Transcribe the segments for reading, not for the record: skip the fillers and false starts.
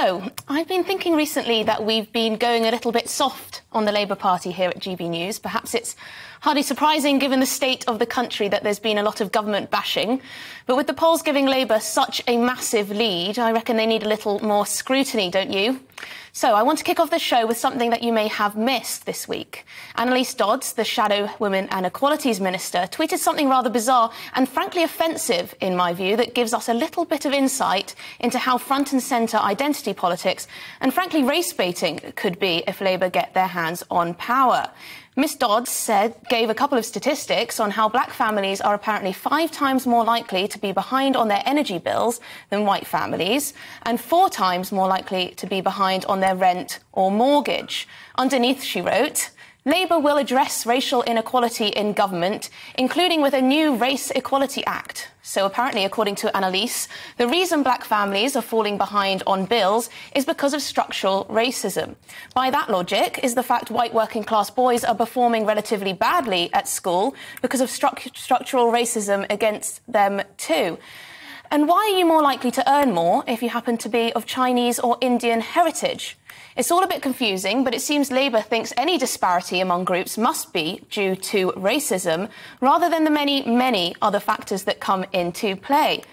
So, I've been thinking recently that we've been going a little bit soft on the Labour Party here at GBNews. Perhaps it's hardly surprising given the state of the country that there's been a lot of government bashing. But with the polls giving Labour such a massive lead, I reckon they need a little more scrutiny, don't you? So I want to kick off the show with something that you may have missed this week. Annalise Dodds, the shadow Women and Equalities Minister, tweeted something rather bizarre and frankly offensive, in my view, that gives us a little bit of insight into how front and centre identity politics and frankly race-baiting could be if Labour get their hands on power. Miss Dodds gave a couple of statistics on how black families are apparently 5 times more likely to be behind on their energy bills than white families, and 4 times more likely to be behind on their rent or mortgage. Underneath, she wrote, Labour will address racial inequality in government, including with a new Race Equality Act. So apparently, according to Annalise, the reason black families are falling behind on bills is because of structural racism. By that logic is the fact white working class boys are performing relatively badly at school because of structural racism against them too. And why are you more likely to earn more if you happen to be of Chinese or Indian heritage? It's all a bit confusing, but it seems Labour thinks any disparity among groups must be due to racism, rather than the many, many other factors that come into play.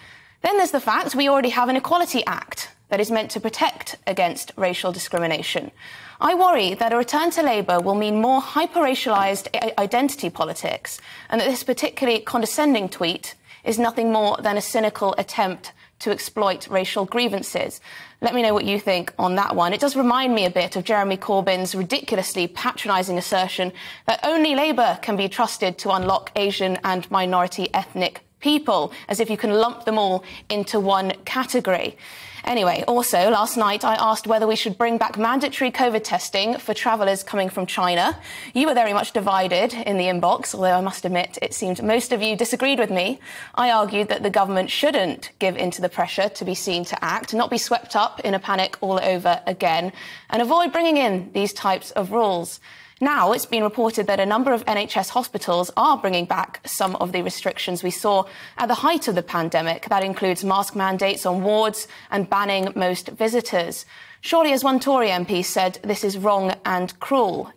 Then there's the fact we already have an Equality Act that is meant to protect against racial discrimination. I worry that a return to Labour will mean more hyper-racialised identity politics, and that this particularly condescending tweet is nothing more than a cynical attempt to exploit racial grievances. Let me know what you think on that one. It does remind me a bit of Jeremy Corbyn's ridiculously patronising assertion that only Labour can be trusted to unlock Asian and minority ethnic people, as if you can lump them all into one category. Anyway, also, last night I asked whether we should bring back mandatory COVID testing for travellers coming from China. You were very much divided in the inbox, although I must admit it seemed most of you disagreed with me. I argued that the government shouldn't give in to the pressure to be seen to act, not be swept up in a panic all over again, and avoid bringing in these types of rules. Now, it's been reported that a number of NHS hospitals are bringing back some of the restrictions we saw at the height of the pandemic. That includes mask mandates on wards and banning most visitors. Surely, as one Tory MP said, this is wrong and cruel.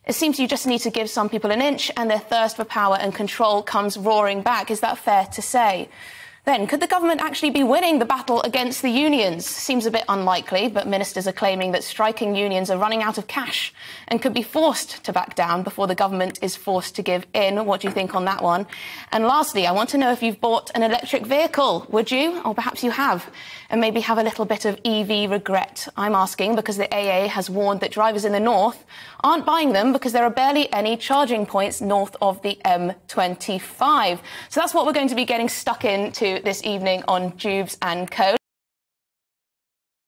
It seems you just need to give some people an inch and their thirst for power and control comes roaring back. Is that fair to say? Then, could the government actually be winning the battle against the unions? Seems a bit unlikely, but ministers are claiming that striking unions are running out of cash and could be forced to back down before the government is forced to give in. What do you think on that one? And lastly, I want to know if you've bought an electric vehicle. Would you? Or perhaps you have, and maybe have a little bit of EV regret. I'm asking because the AA has warned that drivers in the north aren't buying them because there are barely any charging points north of the M25. So that's what we're going to be getting stuck into this evening on Jubes and Co.